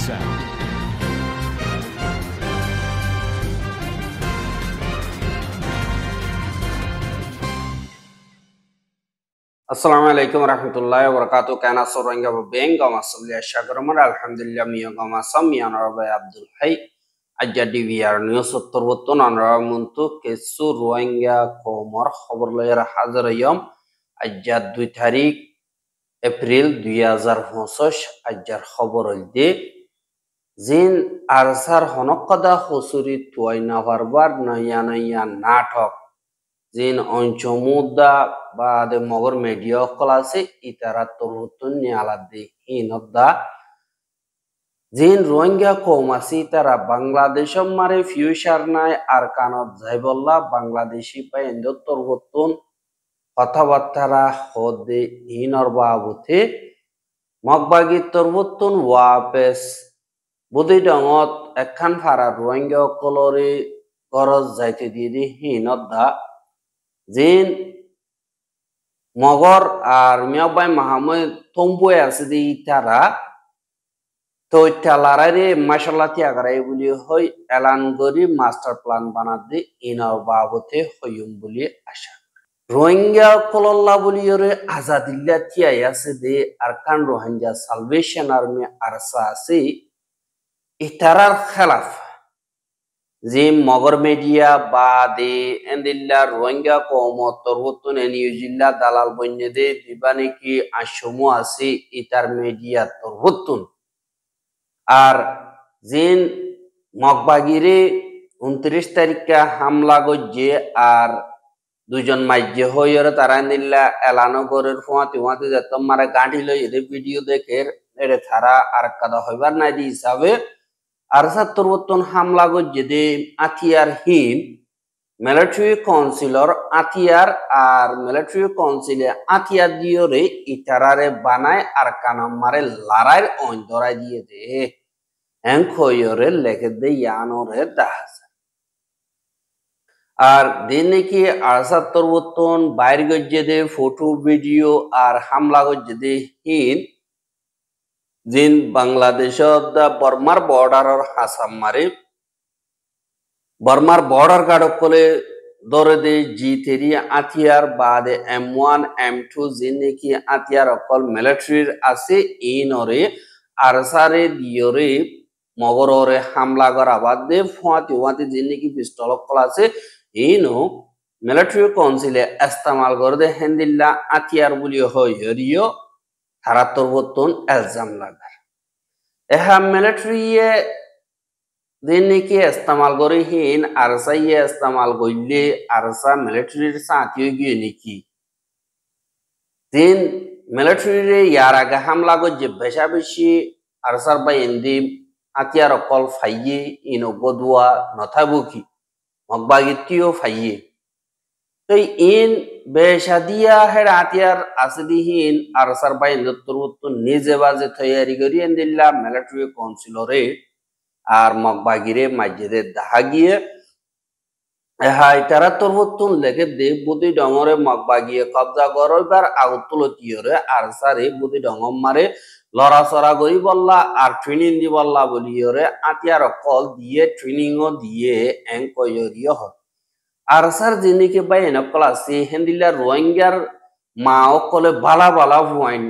sound. Assalamualaikum warahmatullahi wabarakatuh. Kana soranga beng gama salli ashagaramar alhamdulillah miya gama samya narabai Abdul Hay ajadi biar news utturwuttun anara muntu kesu rohingya komor khabar layar hazar yom ajad 2 tarik April 2025 ajar khabar olde zin arsar honokada husuri tuaina barbar naya natok zin onchomuda bade mogor media klase itara turutun nyalade hinodda zin rohingya komasi tara bangladesh mare future nai arkanot jaibolla bangladeshi pai endo turutun কথাবার্তারা হদে হিনর বাবুতে মগবাগি তরবুতুন ওয়াপেস buddy ডঙত একখান ফারা রোহিঙ্গা কলরে গরজ যাইতে দিয়ে হিনদা জিন মগর আর মিয়াবাই মাহমুদ তম্বুয়ে আছে দি তারা তো টালারে মাশাআল্লাহ তিয়াগারাই বলি হই এলান গরি মাস্টার প্ল্যান বানাতে ইনর বাবুতে হইম বলি আশা রোহিঙ্গা কলল্লা বলিয়রে আজাদিল্লা তিয়াই আছে দে Arakan Rohingya Salvation Army ARSA আছে ইতারার খেলাফ যে মগর মিডিয়া বা দে এন্দিল্লা রোহিঙ্গা কওমত তরবতুন নিউজিল্লা দালাল বন্যে দে দিবানি কি আসমু আছে ইতার মিডিয়া তরবতুন আর জিন মগবাগিরে 29 তারিখে হামলা গজ্জে আর দুজন মাইজে হইরে তারা নিল্লা এলানো গরের ফুয়াতে যেত মারে গাঁঠি লই এর ভিডিও দেখে এরে তারা আর কাদা হইবার নাই দি হিসাবে আর সাত্তরবর্তন হামলা গজ্জে দে আতিয়ার হিম মিলিটারি কাউন্সিলর আতিয়ার আর মিলিটারি কাউন্সিলে আতিয়ার দিয়রে ইতারারে বানায় আর কানাম মারে লড়াইয়ের অন ধরাই দিয়ে দে এং খইরে লেখে দে ইয়ানোরে দাহাজ আর দিন নাকি আরসাত্তর বর্তন বাইর গজ্জে দে ফটো ভিডিও আর হামলা গজ্জে দে হিন জিন বাংলাদেশ বর্মার বর্ডারর হাসাম মারে বর্মার বর্ডার গার্ড কলে দরে দে জি3 আতিয়ার বাদে M1 M2 জিন নাকি আতিয়ার অকল মিলিটারির আছে ইনরে আরসারে দিয়রে মগররে হামলা করা বাদ দে ফুয়াতে জিন নাকি পিস্তল অকল আছে ইনো মিলিটারি কাউন্সিলে ইস্তেমাল করে দে হেন্দিল্লা আতিয়ার বলি হইরিও হারাত্তর বর্তন এলজাম লাগার এহা মিলিটারিয়ে দিন নাকি ইস্তেমাল করে হিন আরসাইয়ে ইস্তেমাল করলে আরসা মিলিটারির সাথী গিয়ে নাকি দিন মিলিটারিরে ইয়ার আগে হামলা করছে বেশা বেশি আরসার বাই এন্দি আতিয়ার অকল ফাইয়ে ইনো গদুয়া নথাবুকি মগবাগিতিও ফাইয়ে তো ইন বেশাদিয়া হের আতিয়ার আসদিহীন আরসার বাই নত্তরুত্ত নিজে বাজে তৈরি করি এন্দিল্লা মিলিটারি কাউন্সিলরে আর মগবাগিরে মাইজেদে দাহা গিয়ে হাই তারা তরবতুন লেখে দে বুদি ডঙরে মগবাগিয়ে কবজা করবার আগুতুলতিয়রে আরসারে বুদি ডঙম মারে লড়াচড়া করি বললা আর ট্রেনিং দি বললা বলিয়রে আতিয়ার কল দিয়ে ট্রেনিংও দিয়ে এং কয়রিয় হয় আরসার জিনিকে বাই এনকল আছে হেন্দিল্লা রোহিঙ্গার মা অকলে বালা বালা হুয়াইন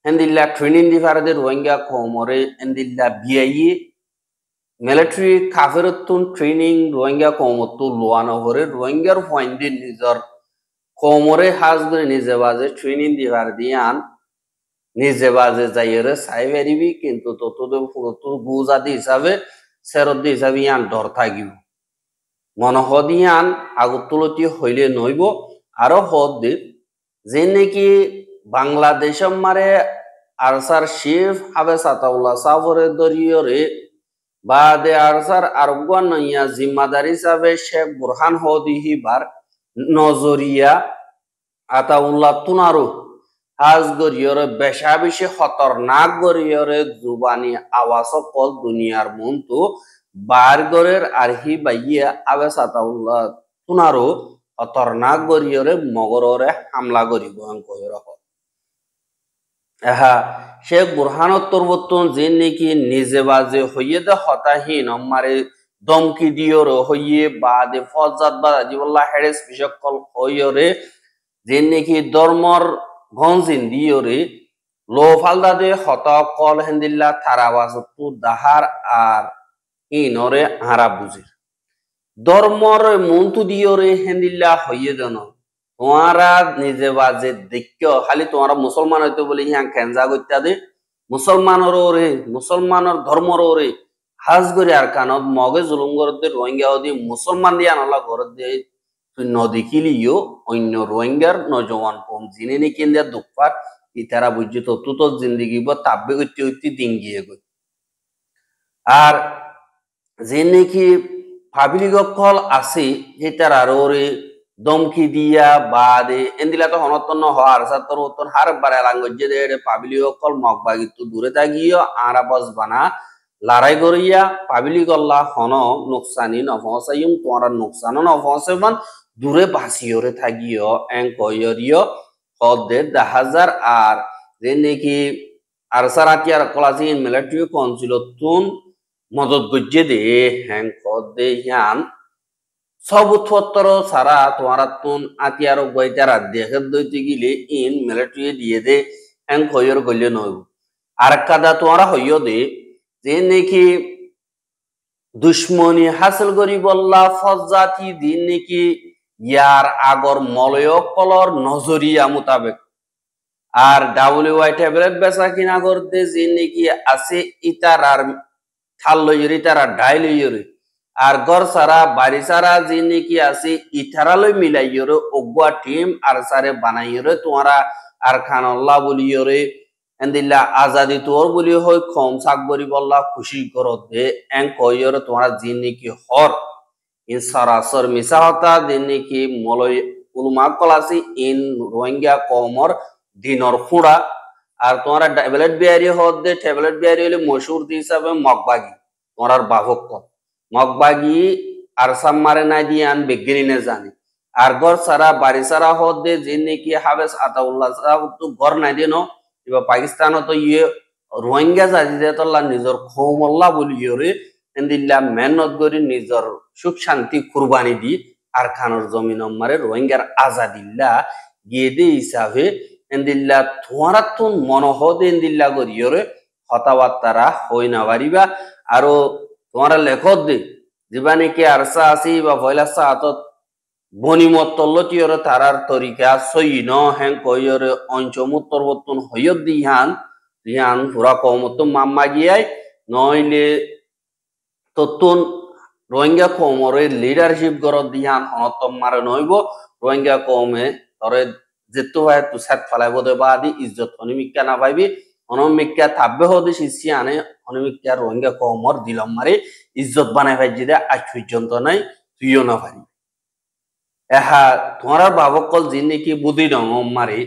হেন্দিল্লা ট্রেনিং দি ফারদে রোহিঙ্গা কমরে হেন্দিল্লা বিয়াইয়ে মিলিটারি কাফেরতুন ট্রেনিং রোহিঙ্গা কমতো লোয়ানো হরে রোহিঙ্গার হুয়াইন্দি নিজর কমরে হাজ করে নিজে বাজে ট্রেনিং দি ফার দিয়ান নিজে বাজে যাইরে চাই পারিবি কিন্তু ততদের পুরোতো বুজাদি হিসাবে সেরদি হিসাবে ইয়ান ডর থাকিব মন হদিয়ান আগুতুলতি হইলে নইব আরো হদ দে যে নাকি বাংলাদেশ মারে আরসার শিফ হাবে সাতাউল্লাহ সাফরে দরিয়রে বাদে আরসার আরগুয়ান নইয়া জিম্মাদারি হিসাবে শেখ বুরহান হদিহিবার নজরিয়া আতাউল্লাহ তুনারু হাজ গরিয়রে বেশা বেশি খতরনাক গরিয়রে জুবানি আওয়াজ কল দুনিয়ার মন্তু বার গরের আরহি বাইয়া আবে সাতাউল্লাহ তুনারো খতরনাক গরিয়রে মগররে হামলা করিব কইর এহা শেখ বুরহানোত্তর বর্তন যে নাকি নিজে বাজে হইয়ে দে হতাহীন আমারে দমকি দিয়র হইয়ে বা দে ফজাত বা জিবুল্লাহ হেরেস বিশকল হইয়রে যে নাকি ধর্মর গঞ্জিন দিয়রে লো ফালদা দে হতা কল হেন্দিল্লা থারাবাসত্তু দাহার আর ইনরে হারা বুঝির ধর্মর মন্তু দিয়রে হেন্দিল্লা হইয়ে দেন তোমারা নিজে বাজে দেখো খালি তোমারা মুসলমান হইতে বলে ইহা খেঞ্জা করতে দে মুসলমানের ওরে মুসলমানের ধর্মর ওরে হাজ করে আর কানত মগে জুলুম করতে রোহিঙ্গা দি মুসলমান দিয়ে আনলা ঘর দিয়ে তুই নদেখিলিও অন্য রোহিঙ্গার নজওয়ান কম জিনে নি কেন্দ্র দুঃখার ইতারা বুঝছি তো তুত জিন্দিগি বা তাব্বে করতে হইতে দিঙ্গিয়ে গই আর যে নাকি পাবলিক কল আছে যেটার আর ওরে দমকি দিয়া বা দে এন্দিলা তো হনতন হওয়ার সাতর উত্তর হার বারে লাঙ্গজে দে পাবলিক কল মগবাগিত দূরে থাকিও আরা বস বানা লড়াই করিয়া পাবলিক আল্লাহ হন নোকসানি নফসাইম তোমার নোকসানও নফসেবান দূরে বাসিওরে থাকিও এং কয়রিও হদে 10,000 আর যে নাকি আর সারাতিয়ার কলাজিন মিলিটারি কাউন্সিলতুন মদত গজ্জে দে হ্যাং দে হিয়ান সব উৎপত্তর সারা তোমার তুন আতিয়ার বইতারা দেখে দইতে গিলে ইন মিলিটারি দিয়ে দে হ্যাং কয়র গলে নইব আর কাদা তোমারা হইয় দে যে নাকি দুশ্মনী হাসিল করি বললা ফজাতি দিন নাকি ইয়ার আগর মলয় কলর নজরিয়া মোতাবেক আর WY ট্যাবলেট বেচা কিনা করতে যে নাকি আছে ইতার আর থাল লইরি তারা ডাই লইরি আর ঘর সারা বাড়ি সারা যে নাকি আছে ইথারালই মিলাইয়রে অগুয়া টিম আর সারে বানাইয়রে তোমারা আর খানল্লাহ বলিয়রে এন্দিল্লা আজাদি তোর বলি হয় কম সাক বরি বললা খুশি করত দে এং কইয়রে তোমারা যে নাকি হর ইন সরাসর মিশা হতা যে নাকি মলয় উলমা কলাসি ইন রোহিঙ্গা কমর দিনর খুঁড়া আর তোমারা ট্যাবলেট বিয়ারি হদ দে ট্যাবলেট বিয়ারি হলে মশুর হিসাবে মগবাগি তোমার বাহক মগবাগি আর সাম্মারে নাই দিয়ে আন বেগিনি নে জানি আর ঘর সারা বাড়ি সারা হদ দে যে নাকি হাবেস আতাউল্লাহ সাহেব তো ঘর নাই দিয়ে ন এবার পাকিস্তান তো ইয়ে রোহিঙ্গা জাতি দে তোল্লা নিজর খৌমল্লা বলি ইয়ে এন্দিল্লা মেহনত করি নিজর সুখ শান্তি কুরবানি দি আর খানোর জমিন মারে রোহিঙ্গার আজাদিল্লা গিয়ে দে হিসাবে এন্দিল্লা তোমারা তো মনোহদ এন্দিল্লা করিয়রে হতাবার্তারা হই না পারিবা আরো তোমারা লেখত দে যেবা নাকি আরসা আছি বা ভয়লাসা হাতত বনিমত্তল্লটিয়রে তারার তরিকা সই ন হ্যাং কইয়রে অঞ্চমুত্তর বর্তন হইয়ত দি ইহান ইহান পুরা কমত মাম্মা গিয়াই নইলে তত্তুন রোহিঙ্গা কমরে লিডারশিপ গরত দিহান হনতম মারে নইব রোহিঙ্গা কমে তরে যেতো হয় তু সাত ফেলাইব দে বা আদি ইজ্জত অনিমিকা না পাইবি অনমিকা থাকবে হদি শিশি আনে অনিমিকা রোহিঙ্গা কমর দিলম মারে ইজ্জত বানাই ভাই যে আজ পর্যন্ত নাই তুইও না পারি এহা তোমার বাবকল যে নাকি বুদ্ধি ডং মারে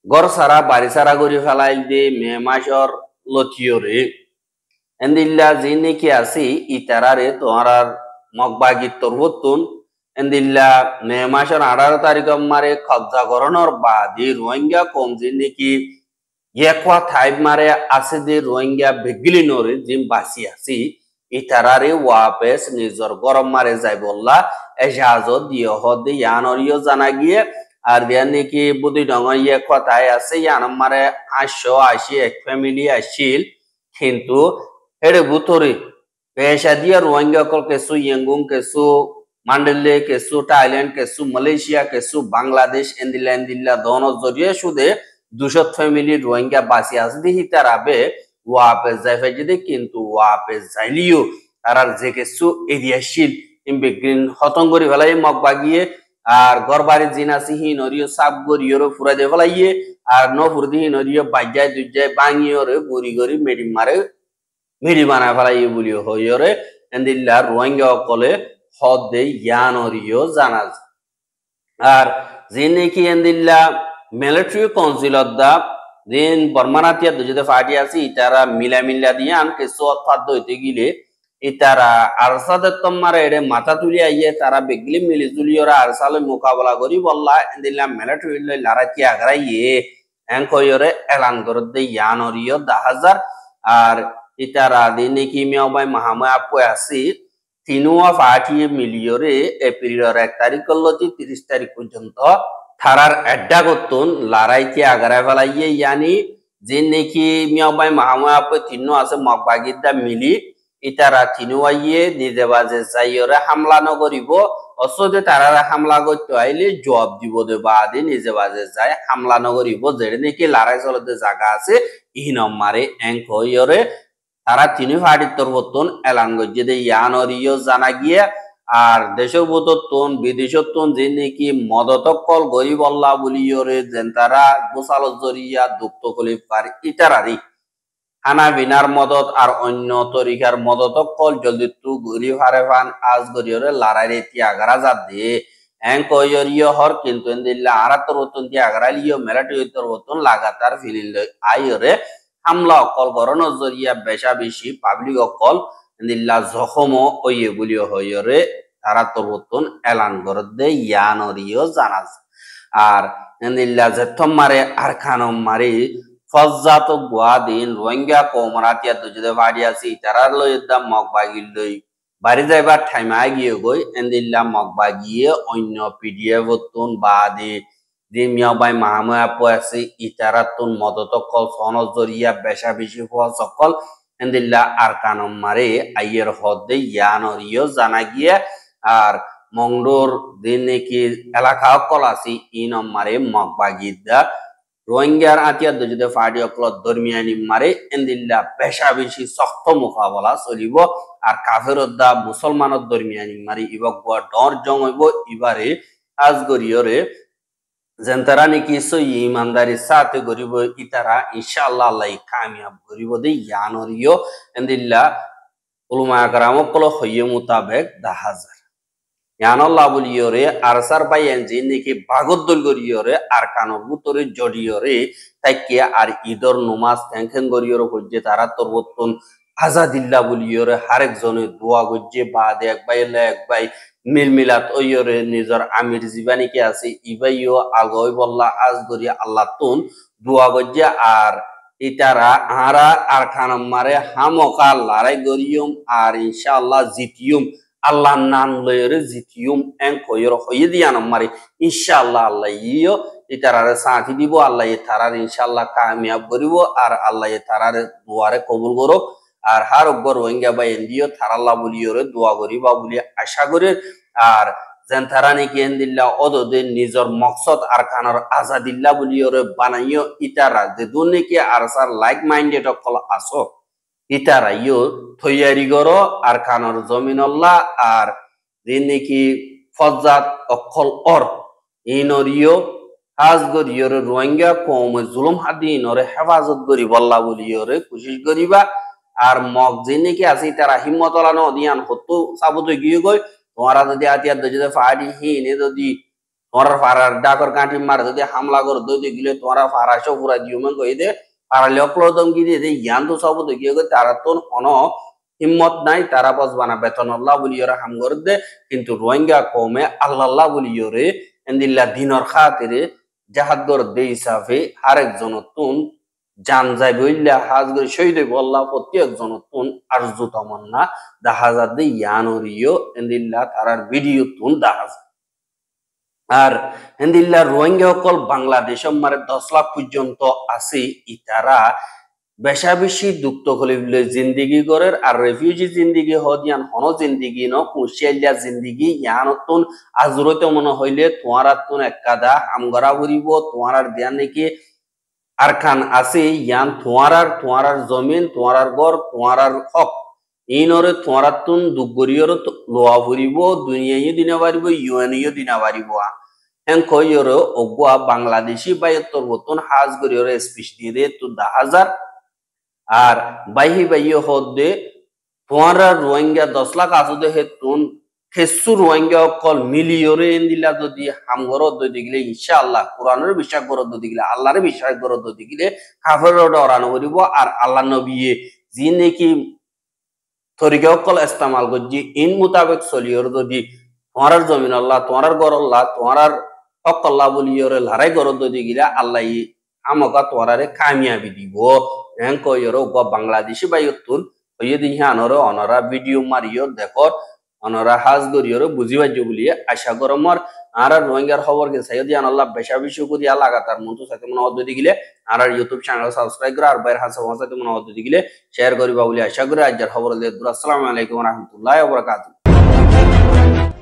গড় সারা বাড়ি সারা করে ফেলাই দে মে মাসর লথিয়রে এন্দিল্লা যে নাকি আছে ইতারারে তোমার মগবাগির তরবতুন এন্দিল্লা মে মাসের 18 তারিখ মারে কবজা করানোর বাদে রোহিঙ্গা কম যে নাকি একোয়া থাইব মারে আছে যে রোহিঙ্গা বেগিলি নরে যে বাসি আছি ইতারারে ওয়াপেস নিজর গরম মারে যাই বললা এজাজত দিয়ে হদে ইয়ানরিও জানা গিয়ে আর দিয়া নাকি বুদ্ধি ডঙ্গ ইয়ে কথায় আছে ইয়ান মারে 880 এক ফ্যামিলি আসছিল কিন্তু হেড়ে ভুতরে পেশা দিয়া রোহিঙ্গা কল কেসু ইয়ঙ্গুম কেসু মান্ডেলে কেসু থাইল্যান্ড কেসু মালয়েশিয়া কেসু বাংলাদেশ এন্দিল্লা দন জরিয়ে সুদে 200 ফ্যামিলি রোহিঙ্গা বাসি আছে দেখি তারাবে ওয়াপে যাই ফেজে কিন্তু ওয়াপে যাইলিও তারার যে কেসু এরিয়াশীল ইমবেগ্রিন হতং করি ফেলাই মগ বাগিয়ে আর ঘর বাড়ি জিন আছে হি নরিও সাপ গরিয়রও ফুরা দিয়ে ফেলাইয়ে আর ন ফুরদি হি নরিও বাজ্যায় দুজ্যায় বাঙিয়রে গরি গরি মেডি মারে মিডি বানায় ফেলাইয়ে বলিও হইয়রে এন্দিল্লা রোহিঙ্গা কলে হদ দে ইয়ানরিও জানাজ আর যে নাকি এন্দিল্লা মিলিটারি কাউন্সিলত দা দিন বর্মানাতিয়া দুজে পার্টি আছে ইতারা মিলা দিয়ে আন কিছু অর্থাৎ হইতে গিলে ইতারা আরসাদ তোমার এড়ে মাথা তুলি আইয়ে তারা বেগলি মিলি জুলিওরা আরসালে মোকাবেলা করি বললা এন্দিল্লা মিলিটারি লড়াই কি আগ্রাইয়ে এঙ্কয়রে এলান করতে ইয়ানরিয় 10,000 আর ইতারা দিনে কি মিয়াবাই মাহাময়া পয়াসি তিনুয়া ফাটিয়ে মিলিয়রে এপ্রিলের 1 তারিখ লতি 30 তারিখ পর্যন্ত থারার এড্ডা করতুন লড়াইকে আগারায় ফেলাইয়ে ইয়ানি যে নাকি মিয়াবাই মাহাময়া পে তিনু আছে মগবাগিদা মিলি ইতারা তিনুয়াইয়ে নিজে বাজে যাইয়রে হামলা নগরিব অসদে তারা হামলা করতে আইলে জবাব দিব দে বাদে নিজে বাজে যায় হামলা নগরিব যেটা নাকি লড়াই চলতে জায়গা আছে ইহনম মারে এঙ্ক হইয়রে তারা তিনি ফাড়িতর বর্তন এলান গজ্জে দে ইয়ানরিও জানা গিয়ে আর দেশের বোতন বিদেশতন যে নাকি মদতকল গরিব আল্লাহ বলিয়রে যেন তারা গোসাল জরিয়া দুঃখ কলিপ পার ইতারারি হানা বিনার মদত আর অন্য তরিকার মদতকল জলদি তু গরি হারে ফান আজ গরিয়রে লারাইরে তিয়াগারা যা দে কয়রিয় হর কিন্তু এন্দিল্লা আরাতর বতন তিয়াগারালিও মেলাটি হইতর বতন লাগাতার ফিলিল আইরে হামলা অকল গরণ জরিয়া বেশা বেশি পাবলিক অকল এন্দিল্লা জখম ওইয়ে বলিও হইরে আরাতর বতন এলান করে দে ইয়ানরিও জানাজ আর এন্দিল্লা জেথম মারে আর খানম মারি ফজ্জাত গুয়াদিন রোহিঙ্গা কোমরাতিয়া দুজে ভাড়িয়াছি তারার লইদা মগবাগিল লই বাড়ি যাইবার ঠাইমা গিয়ে গই এন্দিল্লা মগবাগিয়ে অন্য পিডিএফ তুন বাদে যে মিয়াবাই মাহাময়া পয়াছি ইতারাতুন মদতকল সনজরিয়া বেশা বেশি হওয়া সকল এন্দিল্লা আর কানম মারে আইয়ের হদে ইয়ানরিও জানা গিয়ে আর মংডোর দিন নাকি এলাকা কল আছি ইনম মারে মগবাগিদা রোহিঙ্গার আতিয়া দুজে ফাড়ি অকল দরমিয়ানি মারে এন্দিল্লা বেশা বেশি শক্ত মোকাবেলা চলিব আর কাফেরদ্দা মুসলমানের দরমিয়ানি মারি ইবক ডর জং হইব ইবারে আজ গরিয়রে যেন তারা নাকি সই ইমানদারি সাথে গরিব ইতারা ইনশাআল্লাহ আল্লাহ কামিয়াব গরিব দে ইয়ানরিও এন্দিল্লা উলমা আকরাম অকল হইয়ে মোতাবেক 10,000 ইয়ানল্লাহ বলিয়রে আরসার বাইয়ান যে নাকি বাগদ্দল গরিয়রে আর কানর বুতরে জড়িয়রে তাইকে আর ঈদর নমাজ থ্যাংখেন গরিয়রে হজ্জে তারা তরবতন আজাদিল্লাহ বলিয়রে হারেক জনে দোয়া গজ্জে বাদে এক ভাই মিলমিলাত ওইয়রে নিজর আমির জীবানিকে আছে ইবাইও আগই বল্লা আজ গরি আল্লাহ তুন দোয়া গজ্জে আর ইতারা আরা আর খানম মারে হামকা লড়াই গরিয়ম আর ইনশাআল্লাহ জিতিয়ম আল্লাহ নাম লয়রে জিতিয়ম এন কয়র হয়ে দিয়ান মারি ইনশাআল্লাহ আল্লাহ ইয়ো ইতারারে সাথী দিব আল্লাহ তারার ইনশাআল্লাহ কামিয়াব করিব আর আল্লাহ তারারে দুয়ারে কবুল করুক আর হার অব্বর রোহিঙ্গা বা এনডিও তারাল্লাহ বলিয়রে দোয়া করিবা বলি আশা করে আর যেন তারা নাকি এনদিল্লা অদদে নিজর মকসদ আর কানর আজাদিল্লাহ বলিয়রে বানাইও ইতারা যে দু নাকি আর সার লাইক মাইন্ডেড অকল আসো ইতারা ইয়ো তৈয়ারি করো আর কানর জমিনল্লাহ আর যে নাকি ফজ্জাত অকল অর ইনরিও হাজ গরিয়রে রোহিঙ্গা কম জুলুম হাদি ইনরে হেফাজত করি বল্লা বলিয়রে কোশিশ করিবা আর মগ যে নাকি আছে তারা হিম্মত আলানো দিয়ান হতো সাবুত গিয়ে গই তোমারা যদি আতিয়া যদি ফাড়ি হিনে যদি তোমার ফারার ডাকর কাঁটি মার যদি হামলা করে দই গিলে তোমারা ফারাসো পুরা দিউমেন কই দে পারালে অক্লদম কি দিয়ে ইয়ান তো সাবুত গিয়ে গই তারা তো কোন হিম্মত নাই তারা বসবানা বেতন আল্লাহ বলিয়রে হাম করে দে কিন্তু রোহিঙ্গা কমে আল্লাহ বলিয়রে এন্দিল্লা দিনর খাতিরে জাহাদ গর দে হিসাবে আরেক জনতুন জান যাই বইল্লা হাজ করে শহীদ হইব আল্লাহ প্রত্যেক জনতুন আরজু তমন্না 10,000 দে ইয়ানরিও এন্দিল্লা তারার ভিডিও তুন 10,000 আর এন্দিল্লা রোহিঙ্গা অকল বাংলাদেশ মারে 10 লাখ পর্যন্ত আছে ইতারা বেশা বেশি দুঃখ কলিবলে জিন্দিগি করের আর রেফিউজি জিন্দিগি হদিয়ান হন জিন্দিগি ন কুশিয়ালিয়া জিন্দিগি ইয়ানতুন আজরতে মনে হইলে তোমারাতুন একাদা আমগরা হরিব তোমার দিয়ান নাকি আর খান আছে ইয়ান তোমার জমিন তোমার ঘর তোমার হক ইনরে তোমারাতুন দুগরিয়র লোয়া ভরিব দুনিয়ায় দিনা পারিব ইউএনইও দিনা পারিব এন কইয়র অগুয়া বাংলাদেশি বাইতর বতন হাজ গরিয়র স্পিচ দিয়ে দে তো 10,000 আর বাইয়ে হদে তোমারা রোহিঙ্গা 10 লাখ আসুদে হেতুন খেসু রোহিঙ্গা অকল মিলিয়রে এন্দিলা যদি হামগর দদি গিলে ইনশাআল্লাহ কোরআনের বিশ্বাস করত দদি গিলে আল্লাহর বিশ্বাস করত দদি গিলে কাফের ডরানো করিব আর আল্লাহ নবিয়ে জি নাকি তরিকা অকল ইস্তেমাল করজি ইন মোতাবেক চলিয়র যদি তোমার জমিন আল্লাহ তোমার ঘর আল্লাহ তোমার হক আল্লাহ বলিয়রে লড়াই করত দদি গিলা আল্লাহ আমকা তোরারে কামিয়াবি দিব এন কইরো গ বাংলাদেশি বাইতুন ওই দিন আনরে অনরা ভিডিও মারিও দেখো অনরা হাজ গরিয়র বুঝিবাজ্য বলিয়ে আশা করমর আর রোহিঙ্গার খবর কে সাইদি আল্লাহ বেশা বেশি করিয়া লাগাতার মন্তু সাথে মনে অদ্দি গিলে আর ইউটিউব চ্যানেল সাবস্ক্রাইব করে আর বাইর হাসা সাথে মনে অদ্দি গিলে শেয়ার করিবা বলে আশা করি আজকের খবর দিয়ে আসসালামু আলাইকুম ওয়া রাহমাতুল্লাহি ওয়া বারাকাতুহু।